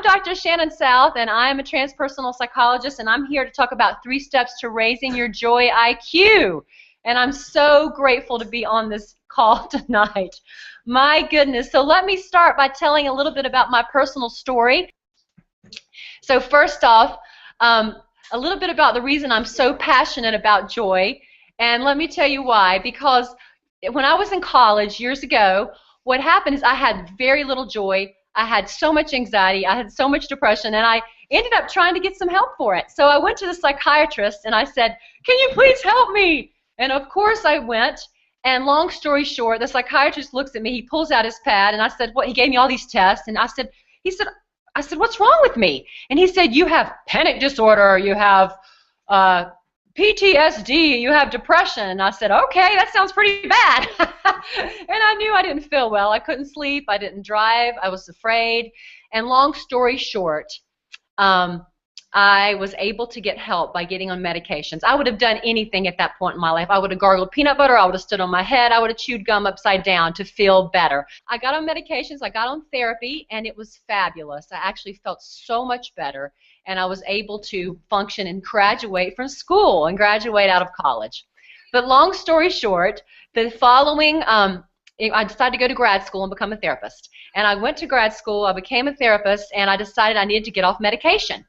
Dr. Shannon South, and I'm a transpersonal psychologist, and I'm here to talk about 3 steps to raising your joy IQ. And I'm so grateful to be on this call tonight. My goodness. So let me start by telling a little bit about my personal story. So first off, a little bit about the reason I'm so passionate about joy. And let me tell you why. Because when I was in college years ago, what happened is I had very little joy. I had so much anxiety. I had so much depression, and I ended up trying to get some help for it. So I went to the psychiatrist, and I said, "Can you please help me?" And of course I went, and long story short, the psychiatrist looks at me, he pulls out his pad, and I said, "What?" He gave me all these tests, and I said, "What's wrong with me?" And he said, "You have panic disorder, you have PTSD, you have depression." And I said, "Okay, that sounds pretty bad." And I knew I didn't feel well. I couldn't sleep, I didn't drive, I was afraid. And long story short, I was able to get help by getting on medications. I would have done anything at that point in my life. I would have gargled peanut butter, I would have stood on my head, I would have chewed gum upside down to feel better. I got on medications, I got on therapy, and it was fabulous. I actually felt so much better, and I was able to function and graduate from school and graduate out of college. But long story short, the following, I decided to go to grad school and become a therapist. And I went to grad school, I became a therapist, and I decided I needed to get off medication.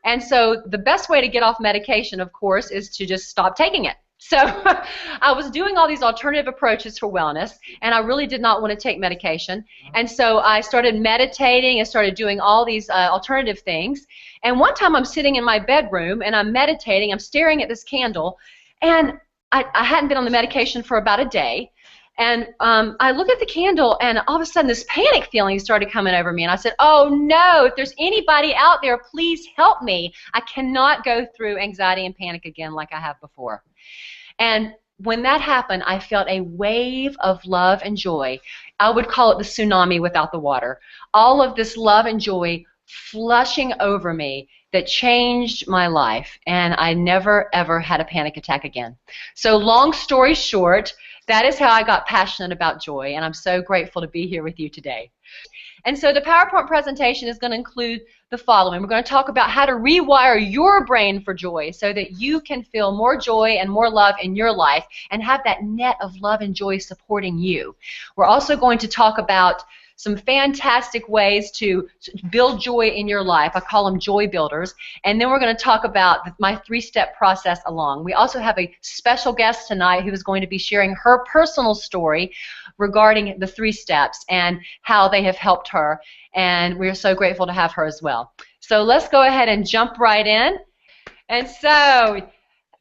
And so the best way to get off medication, of course, is to just stop taking it. So I was doing all these alternative approaches for wellness, and I really did not want to take medication. And so I started meditating and started doing all these alternative things. And one time I'm sitting in my bedroom, and I'm meditating, I'm staring at this candle, and I hadn't been on the medication for about a day. And I look at the candle, and all of a sudden this panic feeling started coming over me. And I said, "Oh no, if there's anybody out there, please help me. I cannot go through anxiety and panic again like I have before." And when that happened, I felt a wave of love and joy. I would call it the tsunami without the water. All of this love and joy flushing over me that changed my life, and I never ever had a panic attack again. So long story short, that is how I got passionate about joy, and I'm so grateful to be here with you today. And so the PowerPoint presentation is going to include the following. We're going to talk about how to rewire your brain for joy so that you can feel more joy and more love in your life and have that net of love and joy supporting you. We're also going to talk about some fantastic ways to build joy in your life. I call them joy builders. And then we're going to talk about my 3-step process along. We also have a special guest tonight who is going to be sharing her personal story regarding the 3 steps and how they have helped her. And we're so grateful to have her as well. So let's go ahead and jump right in. And so,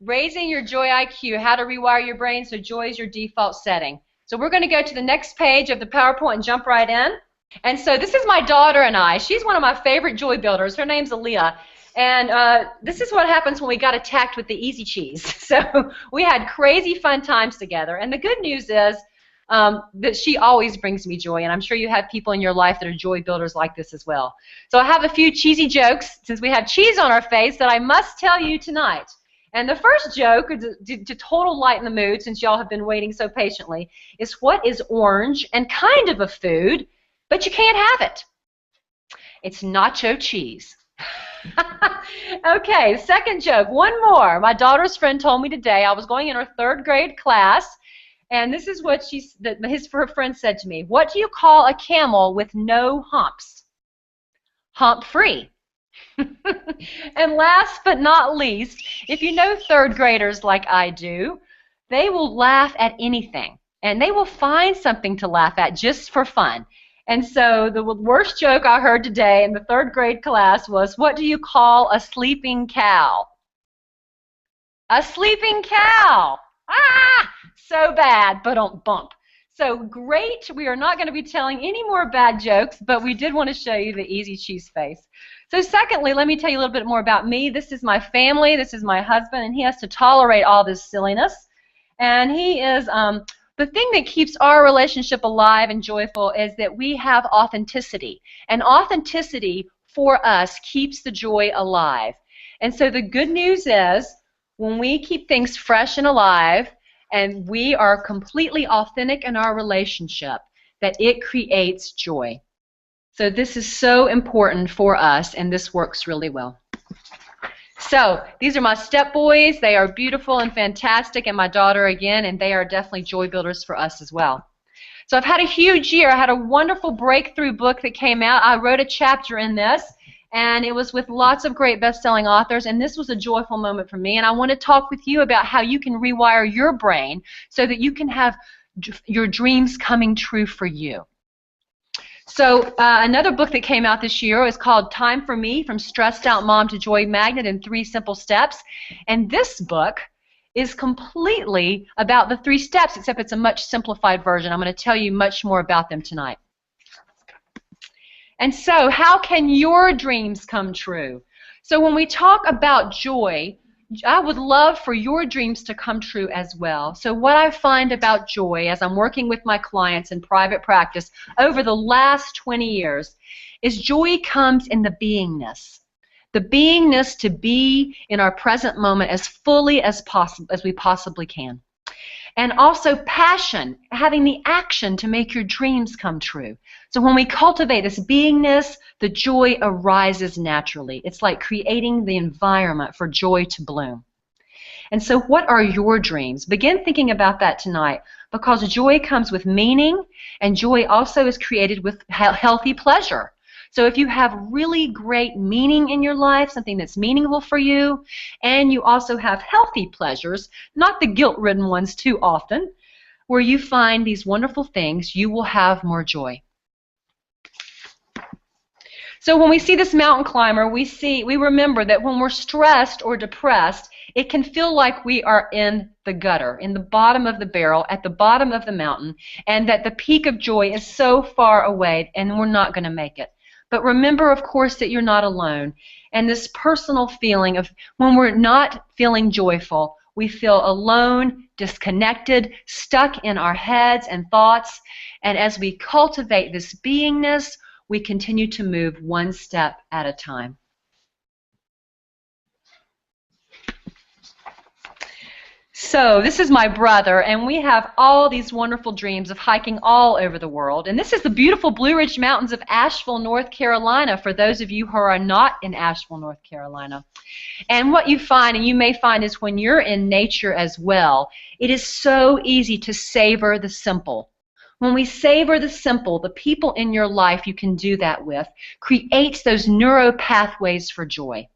raising your joy IQ, how to rewire your brain so joy is your default setting. So we're going to go to the next page of the PowerPoint and jump right in. And so this is my daughter and I. She's one of my favorite joy builders. Her name's Aaliyah. And this is what happens when we got attacked with the easy cheese. So we had crazy fun times together. And the good news is that she always brings me joy. And I'm sure you have people in your life that are joy builders like this as well. So I have a few cheesy jokes, since we have cheese on our face, that I must tell you tonight. And the first joke, to total lighten the mood, since y'all have been waiting so patiently, is what is orange and kind of a food, but you can't have it? It's nacho cheese. Okay, second joke, one more. My daughter's friend told me today, I was going in her 3rd grade class, and this is what her friend said to me. "What do you call a camel with no humps?" Hump-free. And last but not least, if you know 3rd graders like I do, they will laugh at anything, and they will find something to laugh at just for fun. And so the worst joke I heard today in the 3rd grade class was, "What do you call a sleeping cow?" A sleeping cow! Ah! So bad, but don't bump. So great, we are not going to be telling any more bad jokes, but we did want to show you the easy cheese face. So secondly, let me tell you a little bit more about me. This is my family, this is my husband, and he has to tolerate all this silliness. And he is, the thing that keeps our relationship alive and joyful is that we have authenticity. And authenticity for us keeps the joy alive. And so the good news is, when we keep things fresh and alive, and we are completely authentic in our relationship, that it creates joy. So this is so important for us, and this works really well. So these are my step boys. They are beautiful and fantastic, and my daughter again, and they are definitely joy builders for us as well. So I've had a huge year. I had a wonderful breakthrough book that came out. I wrote a chapter in this, and it was with lots of great best-selling authors, and this was a joyful moment for me. And I want to talk with you about how you can rewire your brain so that you can have your dreams coming true for you. So another book that came out this year is called Time for Me, From Stressed Out Mom to Joy Magnet in 3 Simple Steps. And this book is completely about the 3 steps, except it's a much simplified version. I'm going to tell you much more about them tonight. And so how can your dreams come true? So when we talk about joy, I would love for your dreams to come true as well. So what I find about joy as I'm working with my clients in private practice over the last 20 years is joy comes in the beingness. The beingness to be in our present moment as fully as possible as we possibly can. And also passion, having the action to make your dreams come true. So when we cultivate this beingness, the joy arises naturally. It's like creating the environment for joy to bloom. And so what are your dreams? Begin thinking about that tonight, because joy comes with meaning, and joy also is created with healthy pleasure. So if you have really great meaning in your life, something that's meaningful for you, and you also have healthy pleasures, not the guilt-ridden ones too often, where you find these wonderful things, you will have more joy. So when we see this mountain climber, we remember that when we're stressed or depressed, it can feel like we are in the gutter, in the bottom of the barrel, at the bottom of the mountain, and that the peak of joy is so far away and we're not going to make it. But remember, of course, that you're not alone. And this personal feeling of when we're not feeling joyful, we feel alone, disconnected, stuck in our heads and thoughts. And as we cultivate this beingness, we continue to move one step at a time. So this is my brother, and we have all these wonderful dreams of hiking all over the world. And this is the beautiful Blue Ridge Mountains of Asheville, North Carolina, for those of you who are not in Asheville, North Carolina. And what you find, and you may find, is when you're in nature as well, it is so easy to savor the simple. When we savor the simple, the people in your life you can do that with creates those neuro pathways for joy.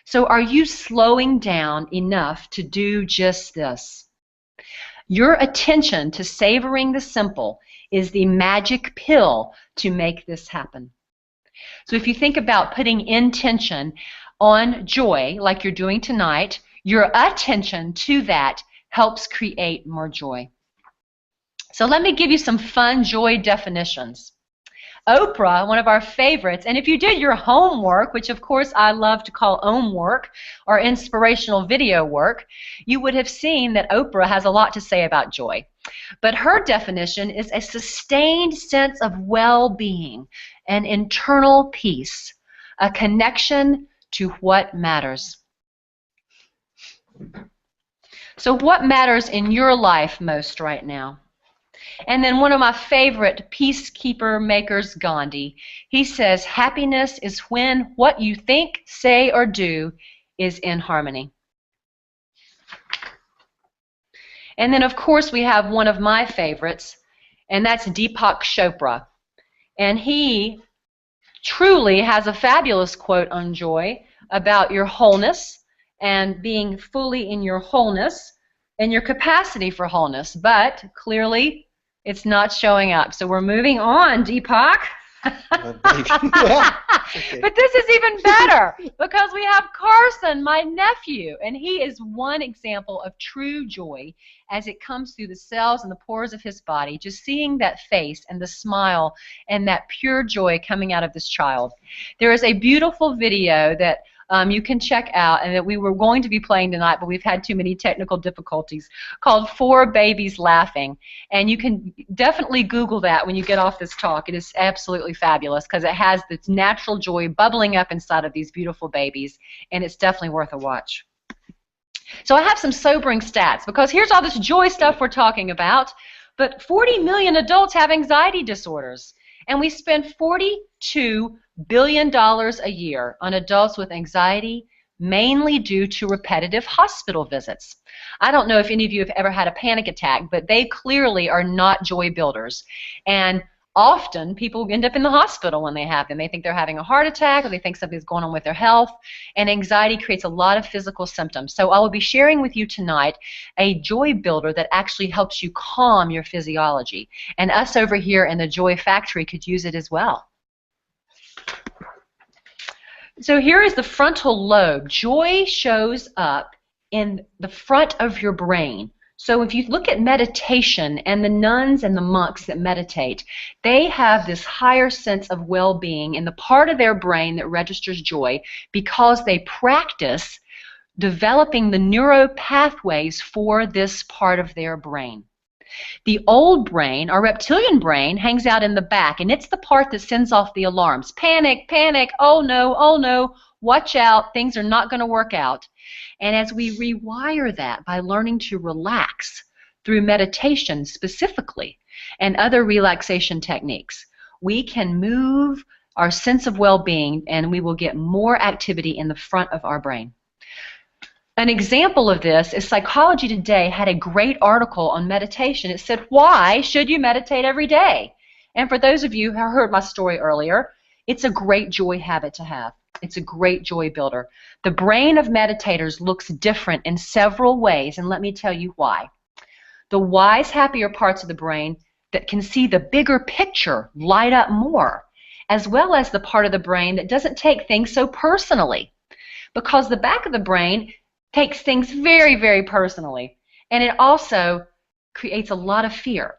So are you slowing down enough to do just this? Your attention to savoring the simple is the magic pill to make this happen. So if you think about putting intention on joy, like you're doing tonight, your attention to that helps create more joy. So let me give you some fun joy definitions. Oprah, one of our favorites, and if you did your homework, which of course I love to call homework or inspirational video work, you would have seen that Oprah has a lot to say about joy. But her definition is a sustained sense of well-being, an internal peace, a connection to what matters. So what matters in your life most right now? And then one of my favorite peacekeeper makers, Gandhi, he says, happiness is when what you think, say, or do is in harmony. And then, of course, we have one of my favorites, and that's Deepak Chopra. And he truly has a fabulous quote on joy about your wholeness and being fully in your wholeness and your capacity for wholeness. But clearly, it's not showing up. So we're moving on, Deepak. Yeah. Okay. But this is even better because we have Carson, my nephew, and he is one example of true joy as it comes through the cells and the pores of his body, just seeing that face and the smile and that pure joy coming out of this child. There is a beautiful video that you can check out, and that we were going to be playing tonight, but we've had too many technical difficulties, called 4 Babies Laughing. And you can definitely Google that when you get off this talk. It is absolutely fabulous because it has this natural joy bubbling up inside of these beautiful babies, and it's definitely worth a watch. So I have some sobering stats, because here's all this joy stuff we're talking about, but 40 million adults have anxiety disorders. And we spend $42 billion a year on adults with anxiety, mainly due to repetitive hospital visits. I don't know if any of you have ever had a panic attack, but they clearly are not joy builders. And often people end up in the hospital when they have them. They think they're having a heart attack, or they think something's going on with their health, and anxiety creates a lot of physical symptoms. So I will be sharing with you tonight a joy builder that actually helps you calm your physiology. And us over here in the Joy Factory could use it as well. So here is the frontal lobe. Joy shows up in the front of your brain. So if you look at meditation and the nuns and the monks that meditate, they have this higher sense of well-being in the part of their brain that registers joy because they practice developing the neuro pathways for this part of their brain. The old brain, our reptilian brain, hangs out in the back, and it's the part that sends off the alarms. Panic, panic, oh no, watch out, things are not going to work out. And as we rewire that by learning to relax through meditation specifically and other relaxation techniques, we can move our sense of well-being, and we will get more activity in the front of our brain. An example of this is Psychology Today had a great article on meditation. It said, why should you meditate every day? And for those of you who heard my story earlier, it's a great joy habit to have. It's a great joy builder. The brain of meditators looks different in several ways, and let me tell you why. The wise, happier parts of the brain that can see the bigger picture light up more, as well as the part of the brain that doesn't take things so personally, because the back of the brain takes things very, very personally, and it also creates a lot of fear.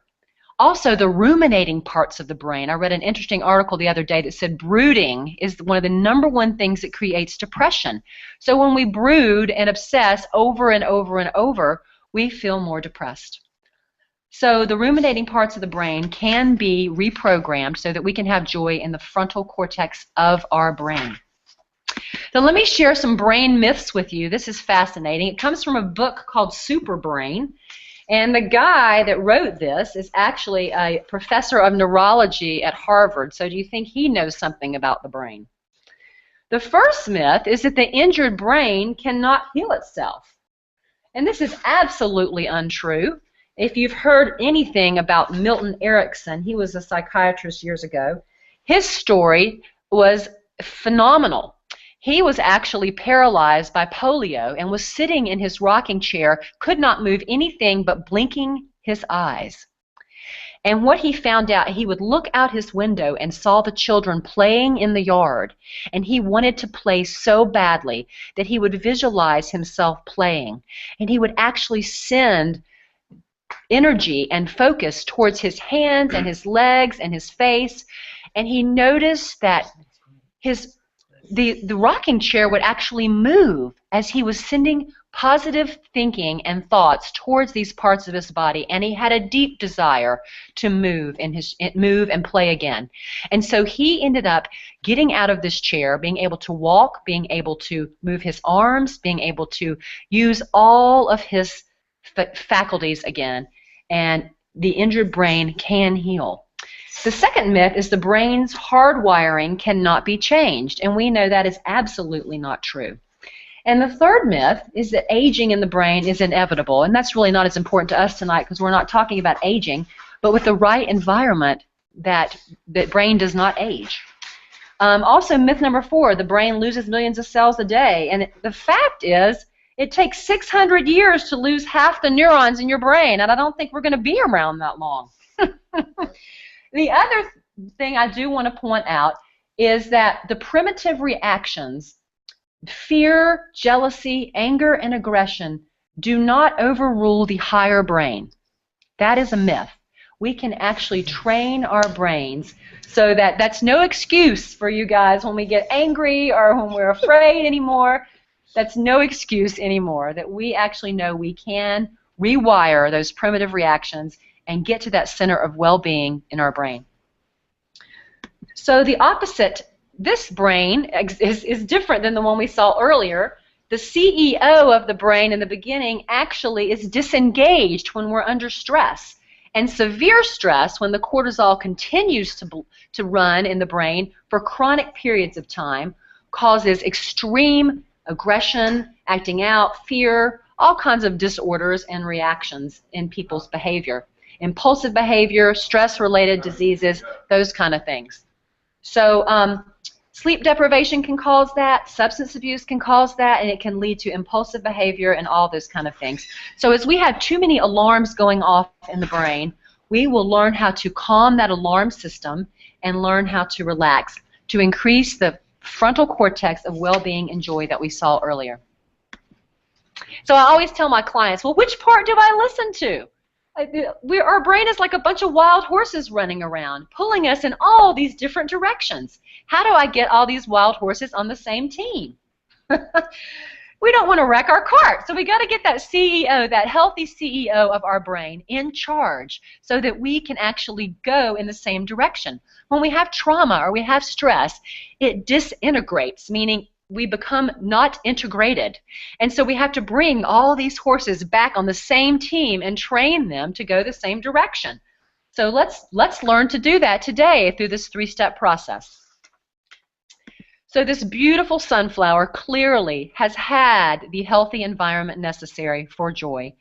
Also, the ruminating parts of the brain. I read an interesting article the other day that said brooding is one of the #1 things that creates depression. So when we brood and obsess over and over and over, we feel more depressed. So the ruminating parts of the brain can be reprogrammed so that we can have joy in the frontal cortex of our brain. So let me share some brain myths with you. This is fascinating. It comes from a book called Super Brain. And the guy that wrote this is actually a professor of neurology at Harvard. So do you think he knows something about the brain? The first myth is that the injured brain cannot heal itself. And this is absolutely untrue. If you've heard anything about Milton Erickson, he was a psychiatrist years ago, his story was phenomenal. He was actually paralyzed by polio and was sitting in his rocking chair, could not move anything but blinking his eyes. And what he found out, he would look out his window and saw the children playing in the yard, and he wanted to play so badly that he would visualize himself playing, and he would actually send energy and focus towards his hands and his legs and his face, and he noticed that the rocking chair would actually move as he was sending positive thinking and thoughts towards these parts of his body, and he had a deep desire to move and play again. And so he ended up getting out of this chair, being able to walk, being able to move his arms, being able to use all of his faculties again, and the injured brain can heal. The second myth is the brain's hardwiring cannot be changed, and we know that is absolutely not true. And the third myth is that aging in the brain is inevitable, and that's really not as important to us tonight because we're not talking about aging, but with the right environment, that brain does not age. Also, myth number 4, the brain loses millions of cells a day, and the fact is it takes 600 years to lose half the neurons in your brain, and I don't think we're going to be around that long. The other thing I do want to point out is that the primitive reactions, fear, jealousy, anger, and aggression, do not overrule the higher brain. That is a myth. We can actually train our brains so that that's no excuse for you guys when we get angry or when we're afraid anymore. That's no excuse anymore, that we actually know we can rewire those primitive reactions and get to that center of well-being in our brain. So the opposite, this brain is different than the one we saw earlier. The CEO of the brain in the beginning actually is disengaged when we're under stress. And severe stress, when the cortisol continues to run in the brain for chronic periods of time, causes extreme aggression, acting out, fear, all kinds of disorders and reactions in people's behavior. Impulsive behavior, stress-related diseases, those kind of things. So sleep deprivation can cause that, substance abuse can cause that, and it can lead to impulsive behavior and all those kind of things. So as we have too many alarms going off in the brain, we will learn how to calm that alarm system and learn how to relax to increase the frontal cortex of well-being and joy that we saw earlier. So I always tell my clients, well, which part do I listen to? Our brain is like a bunch of wild horses running around, pulling us in all these different directions. How do I get all these wild horses on the same team? We don't want to wreck our cart, so we got to get that CEO, that healthy CEO of our brain in charge so that we can actually go in the same direction. When we have trauma or we have stress, it disintegrates, meaning we become not integrated. And so we have to bring all these horses back on the same team and train them to go the same direction. So let's learn to do that today through this 3-step process. So this beautiful sunflower clearly has had the healthy environment necessary for joy.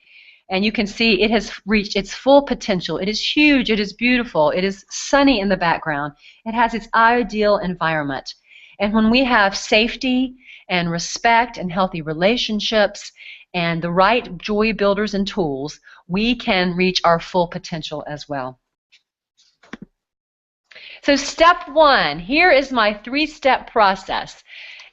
And you can see it has reached its full potential. It is huge, it is beautiful, it is sunny in the background. It has its ideal environment. And when we have safety and respect and healthy relationships and the right joy builders and tools, we can reach our full potential as well. So step 1, here is my 3-step process.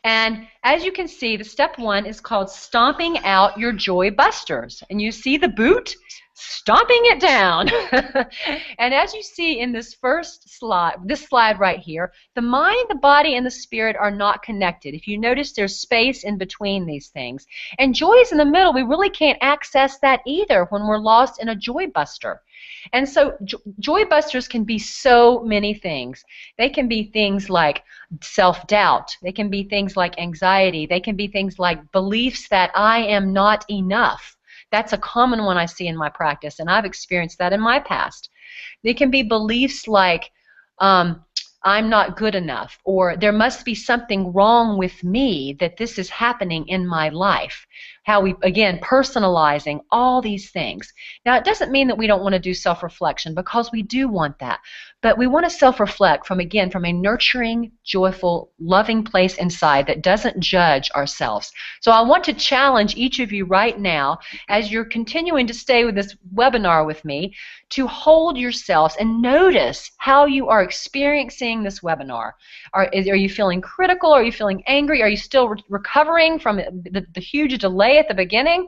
And as you can see, the step 1 is called stomping out your joy busters. And you see the boot? Stomping it down. And as you see in this first slide, this slide right here, the mind, the body, and the spirit are not connected. If you notice, there's space in between these things. And joy is in the middle. We really can't access that either when we're lost in a joy buster. And so joy busters can be so many things. They can be things like self-doubt. They can be things like anxiety. They can be things like beliefs that I am not enough. That's a common one I see in my practice, and I've experienced that in my past. They can be beliefs like I'm not good enough, or there must be something wrong with me that this is happening in my life. How we, again, personalizing all these things. Now, it doesn't mean that we don't want to do self-reflection, because we do want that. But we want to self-reflect from a nurturing, joyful, loving place inside that doesn't judge ourselves. So I want to challenge each of you right now, as you're continuing to stay with this webinar with me, to hold yourselves and notice how you are experiencing this webinar. Are you feeling critical? Are you feeling angry? Are you still recovering from the huge delay at the beginning?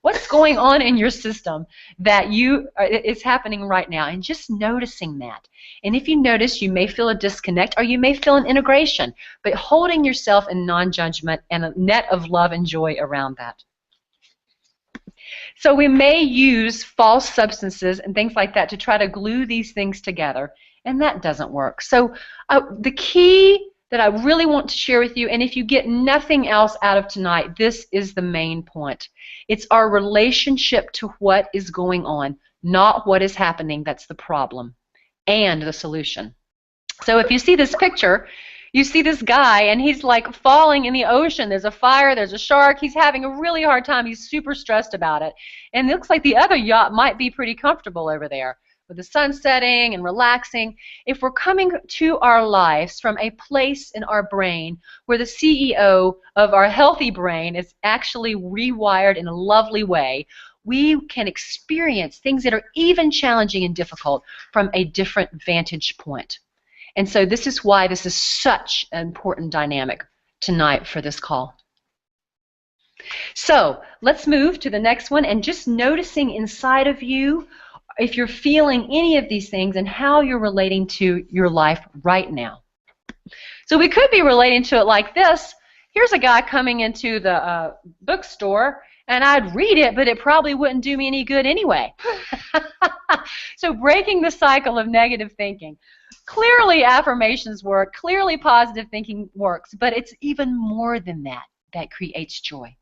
What's going on in your system that is happening right now? And just noticing that. And if you notice, you may feel a disconnect or you may feel an integration, but holding yourself in non-judgment and a net of love and joy around that. So we may use false substances and things like that to try to glue these things together, and that doesn't work. So the key that I really want to share with you, and if you get nothing else out of tonight, this is the main point. It's our relationship to what is going on, not what is happening that's the problem and the solution. So if you see this picture, you see this guy, and he's like falling in the ocean. There's a fire, there's a shark. He's having a really hard time. He's super stressed about it. And it looks like the other yacht might be pretty comfortable over there with the sun setting and relaxing. If we're coming to our lives from a place in our brain where the CEO of our healthy brain is actually rewired in a lovely way, we can experience things that are even challenging and difficult from a different vantage point. And so this is why this is such an important dynamic tonight for this call. So let's move to the next one, and just noticing inside of you if you're feeling any of these things and how you're relating to your life right now. So we could be relating to it like this. Here's a guy coming into the bookstore, and I'd read it, but it probably wouldn't do me any good anyway. So breaking the cycle of negative thinking. Clearly affirmations work, clearly positive thinking works, but it's even more than that that creates joy.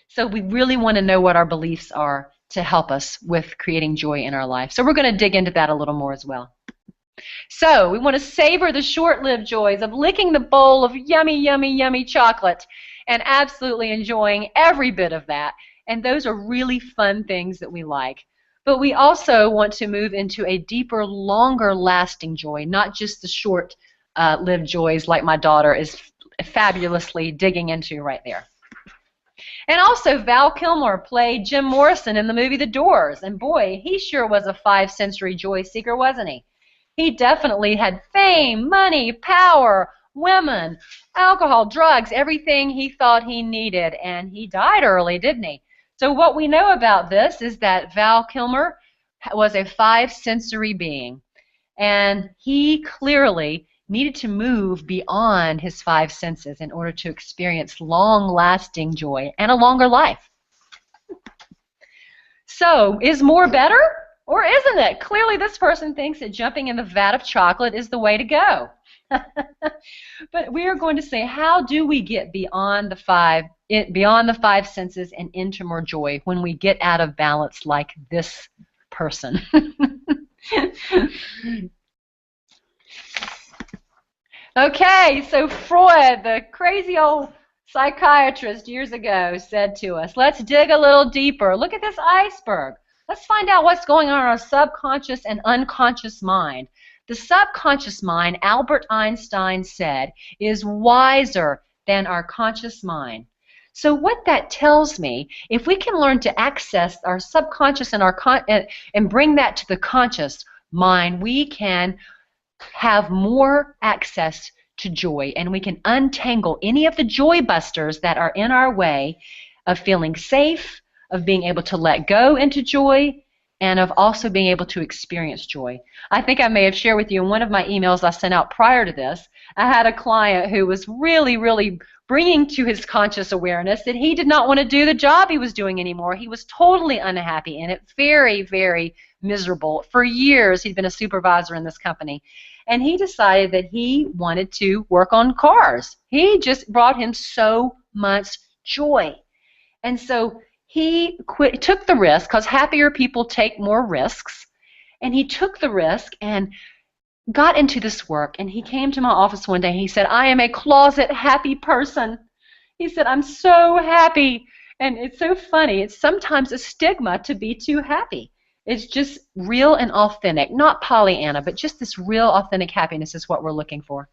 So we really want to know what our beliefs are to help us with creating joy in our life. So we're going to dig into that a little more as well. So we want to savor the short-lived joys of licking the bowl of yummy, yummy, yummy chocolate and absolutely enjoying every bit of that. And those are really fun things that we like. But we also want to move into a deeper, longer-lasting joy, not just the short-lived joys like my daughter is fabulously digging into right there. And also, Val Kilmer played Jim Morrison in the movie The Doors. And boy, he sure was a five-sensory joy seeker, wasn't he? He definitely had fame, money, power, women, alcohol, drugs, everything he thought he needed. And he died early, didn't he? So what we know about this is that Val Kilmer was a five-sensory being. And he clearly needed to move beyond his five senses in order to experience long-lasting joy and a longer life. So, is more better, or isn't it? Clearly, this person thinks that jumping in the vat of chocolate is the way to go. But we are going to say, how do we get beyond the five senses and into more joy when we get out of balance like this person? Okay, so Freud, the crazy old psychiatrist years ago, said to us, let's dig a little deeper. Look at this iceberg. Let's find out what's going on in our subconscious and unconscious mind. The subconscious mind, Albert Einstein said, is wiser than our conscious mind. So what that tells me, if we can learn to access our subconscious and bring that to the conscious mind, we can have more access to joy, and we can untangle any of the joy busters that are in our way of feeling safe, of being able to let go into joy, and of also being able to experience joy. I think I may have shared with you in one of my emails I sent out prior to this, I had a client who was really, really bringing to his conscious awareness that he did not want to do the job he was doing anymore. He was totally unhappy in it, very, very miserable. For years, he'd been a supervisor in this company. And he decided that he wanted to work on cars. He just brought him so much joy. And so he took the risk, because happier people take more risks. And he took the risk and got into this work. And he came to my office one day and he said, I am a closet happy person. He said, I'm so happy. And it's so funny. It's sometimes a stigma to be too happy. It's just real and authentic, not Pollyanna, but just this real authentic happiness is what we're looking for.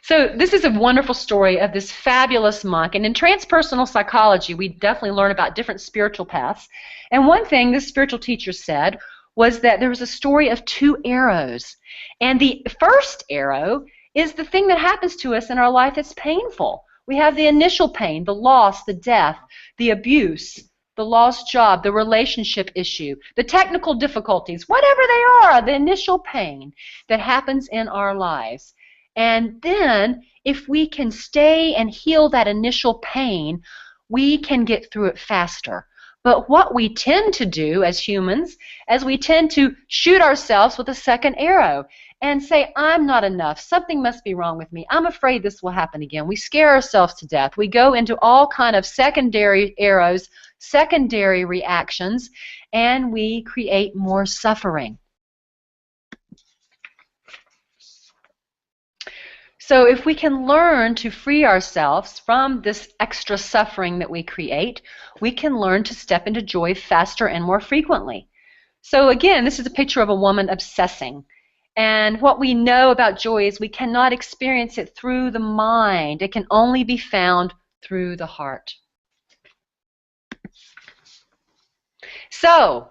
So this is a wonderful story of this fabulous monk. And in transpersonal psychology, we definitely learn about different spiritual paths. And one thing this spiritual teacher said was that there was a story of two arrows. And the first arrow is the thing that happens to us in our life that's painful. We have the initial pain, the loss, the death, the abuse, the lost job, the relationship issue, the technical difficulties, whatever they are, the initial pain that happens in our lives. And then if we can stay and heal that initial pain, we can get through it faster. But what we tend to do as humans is we tend to shoot ourselves with a second arrow and say, I'm not enough. Something must be wrong with me. I'm afraid this will happen again. We scare ourselves to death. We go into all kind of secondary arrows, secondary reactions, and we create more suffering. So if we can learn to free ourselves from this extra suffering that we create, we can learn to step into joy faster and more frequently. So again, this is a picture of a woman obsessing. And what we know about joy is we cannot experience it through the mind. It can only be found through the heart. So,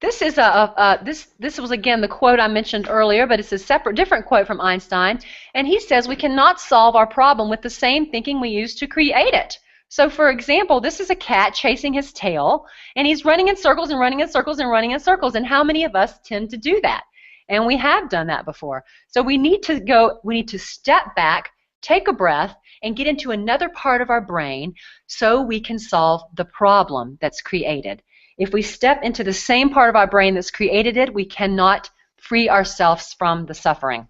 this is this was again the quote I mentioned earlier, but it's a different quote from Einstein, and he says we cannot solve our problem with the same thinking we use to create it. So, for example, this is a cat chasing his tail, and he's running in circles and running in circles and running in circles. And how many of us tend to do that? And we have done that before. So we need to step back, take a breath, and get into another part of our brain so we can solve the problem that's created. If we step into the same part of our brain that's created it, we cannot free ourselves from the suffering.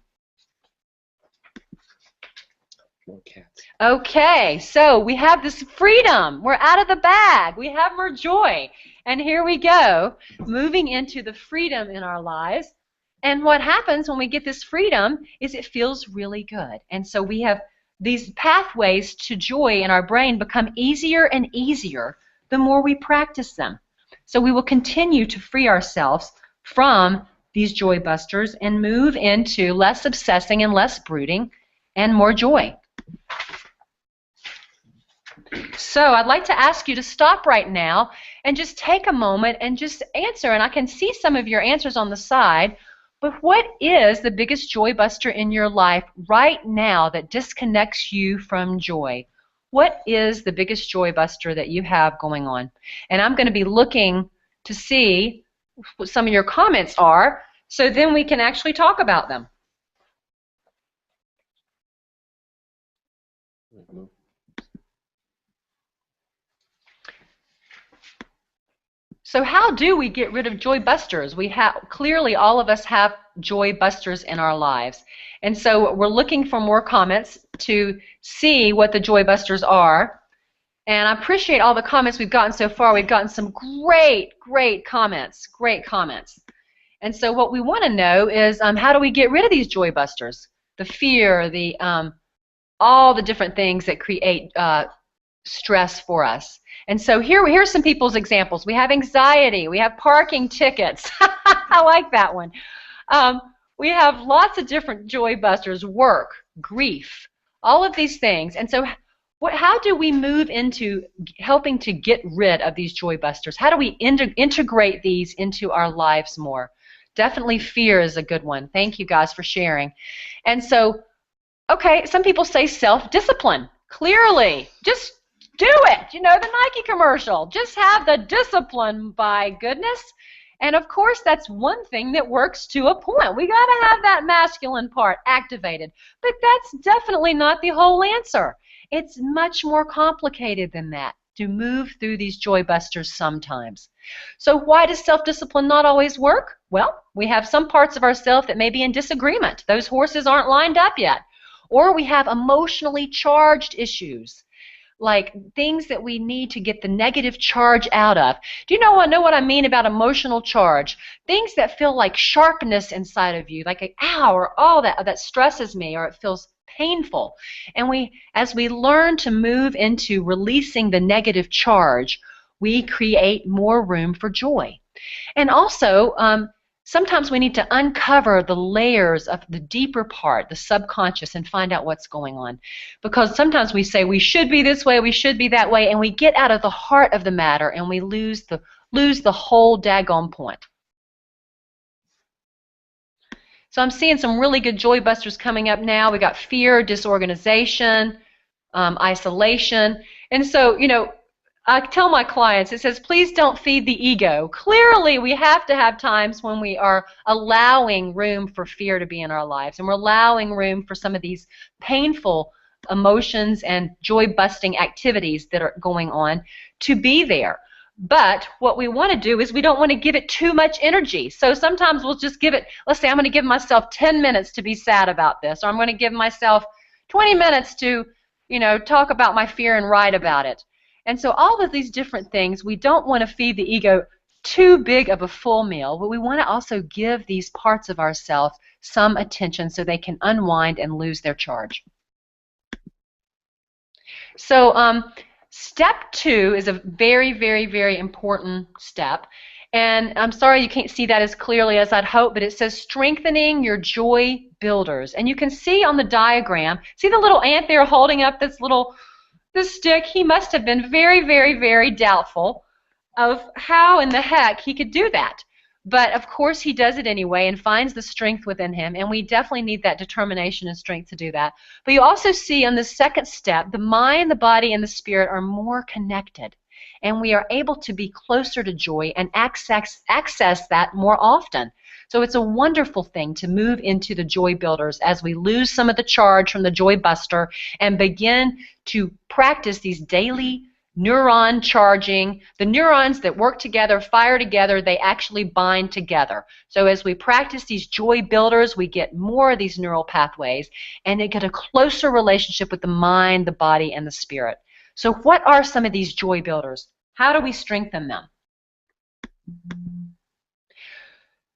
More cats. Okay, so we have this freedom. We're out of the bag. We have more joy. And here we go, moving into the freedom in our lives. And what happens when we get this freedom is it feels really good. And so we have these pathways to joy in our brain become easier and easier the more we practice them. So we will continue to free ourselves from these joy busters and move into less obsessing and less brooding and more joy. So I'd like to ask you to stop right now and just take a moment and just answer. And I can see some of your answers on the side. But what is the biggest joy buster in your life right now that disconnects you from joy? What is the biggest joy buster that you have going on? And I'm going to be looking to see what some of your comments are, so then we can actually talk about them. So how do we get rid of joy busters? We have, clearly all of us have joy busters in our lives. And so we're looking for more comments to see what the joy busters are. And I appreciate all the comments we've gotten so far. We've gotten some great comments, And so what we want to know is how do we get rid of these joy busters? The fear, the all the different things that create stress for us. And so here's some people's examples. We have anxiety. We have parking tickets. I like that one. We have lots of different joy busters, work, grief, all of these things. And so how do we move into helping to get rid of these joy busters? How do we integrate these into our lives more? Definitely fear is a good one. Thank you guys for sharing. And so, okay, some people say self-discipline. Clearly, just do it. You know, the Nike commercial. Just have the discipline, by goodness. And of course, that's one thing that works to a point. We got to have that masculine part activated. But that's definitely not the whole answer. It's much more complicated than that to move through these joy busters sometimes. So why does self-discipline not always work? Well, we have some parts of ourselves that may be in disagreement. Those horses aren't lined up yet. Or we have emotionally charged issues, like things that we need to get the negative charge out of. Do you know what I mean about emotional charge? Things that feel like sharpness inside of you, like ow, or oh, that stresses me, or it feels painful. And as we learn to move into releasing the negative charge, we create more room for joy. And also, sometimes we need to uncover the layers of the deeper part, the subconscious, and find out what's going on. Because sometimes we say we should be this way, we should be that way, and we get out of the heart of the matter and we lose the whole daggone point. So I'm seeing some really good joy busters coming up now. We got fear, disorganization, isolation. And so, you know, I tell my clients, it says, please don't feed the ego. Clearly, we have to have times when we are allowing room for fear to be in our lives, and we're allowing room for some of these painful emotions and joy-busting activities that are going on to be there. But what we want to do is we don't want to give it too much energy. So sometimes we'll just give it, let's say I'm going to give myself 10 minutes to be sad about this, or I'm going to give myself 20 minutes to, you know, talk about my fear and write about it. And so all of these different things, we don't want to feed the ego too big of a full meal, but we want to also give these parts of ourselves some attention so they can unwind and lose their charge. So step 2 is a very, very, very important step. And I'm sorry you can't see that as clearly as I'd hope, but it says strengthening your joy builders. And you can see on the diagram, see the little ant there holding up this stick? He must have been very, very, very doubtful of how in the heck he could do that. But of course he does it anyway and finds the strength within him, and we definitely need that determination and strength to do that. But you also see on the second step, the mind, the body, and the spirit are more connected, and we are able to be closer to joy and access that more often. So it's a wonderful thing to move into the joy builders as we lose some of the charge from the joy buster and begin to practice these daily neuron charging. The neurons that work together, fire together, they actually bind together. So as we practice these joy builders, we get more of these neural pathways, and they get a closer relationship with the mind, the body, and the spirit. So what are some of these joy builders? How do we strengthen them?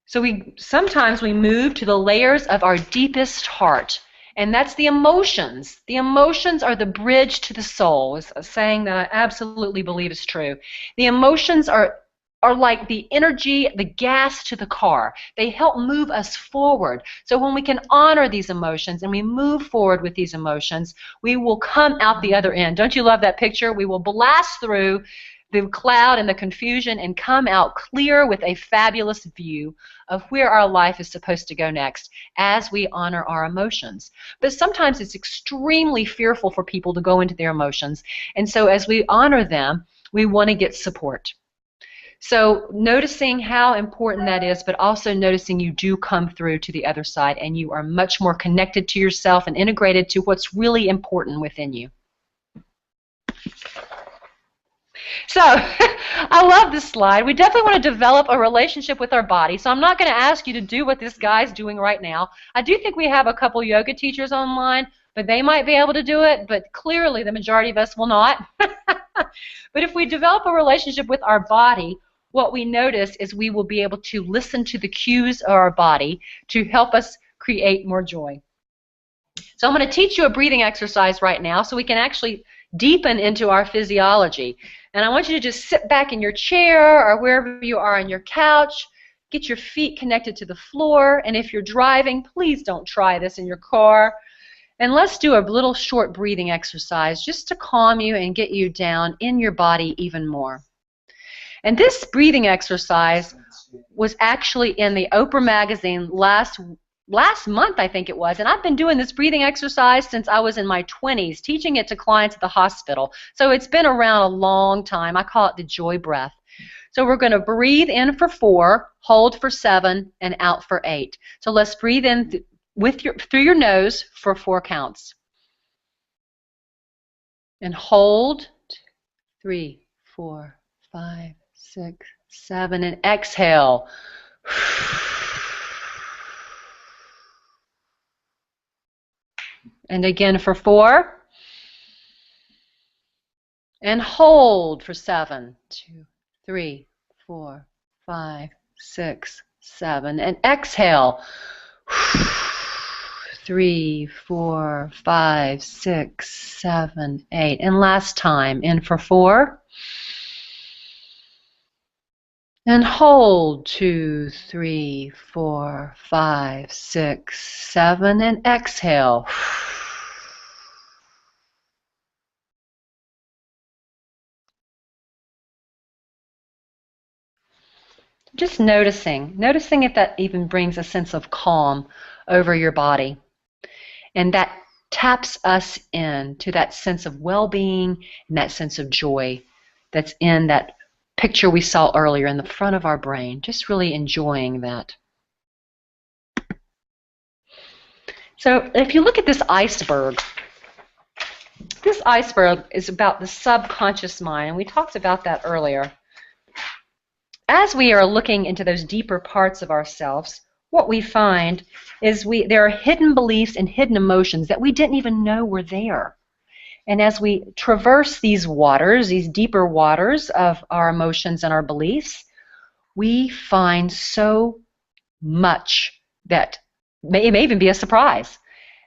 So sometimes we move to the layers of our deepest heart, and that's the emotions. The emotions are the bridge to the soul, is a saying that I absolutely believe is true. The emotions are like the energy, the gas to the car. They help move us forward. So when we can honor these emotions and we move forward with these emotions, we will come out the other end. Don't you love that picture? We will blast through the cloud and the confusion and come out clear with a fabulous view of where our life is supposed to go next as we honor our emotions. But sometimes it's extremely fearful for people to go into their emotions, and so as we honor them, we want to get support. So noticing how important that is, but also noticing you do come through to the other side and you are much more connected to yourself and integrated to what's really important within you. So I love this slide. We definitely want to develop a relationship with our body. So I'm not going to ask you to do what this guy's doing right now. I do think we have a couple yoga teachers online, but they might be able to do it, but clearly the majority of us will not. But if we develop a relationship with our body, what we notice is we will be able to listen to the cues of our body to help us create more joy. So I'm going to teach you a breathing exercise right now so we can actually deepen into our physiology. And I want you to just sit back in your chair or wherever you are on your couch, get your feet connected to the floor, and if you're driving, please don't try this in your car. And let's do a little short breathing exercise just to calm you and get you down in your body even more. And this breathing exercise was actually in the Oprah magazine last month, I think it was, and I've been doing this breathing exercise since I was in my 20s, teaching it to clients at the hospital. So it's been around a long time. I call it the joy breath. So we're going to breathe in for 4, hold for 7, and out for 8. So let's breathe in through your nose for 4 counts. And hold, 3, 4, 5, 6, 7, and exhale. And again for 4. And hold for 7. 2, 3, 4, 5, 6, 7. And exhale. 3, 4, 5, 6, 7, 8. And last time, in for 4. And hold 2, 3, 4, 5, 6, 7. And exhale. Just noticing if that even brings a sense of calm over your body. And that taps us in to that sense of well-being and that sense of joy that's in that picture we saw earlier in the front of our brain. Just really enjoying that. So if you look at this iceberg is about the subconscious mind, and we talked about that earlier. As we are looking into those deeper parts of ourselves, what we find is there are hidden beliefs and hidden emotions that we didn't even know were there. And as we traverse these waters, these deeper waters of our emotions and our beliefs, we find so much that it may even be a surprise.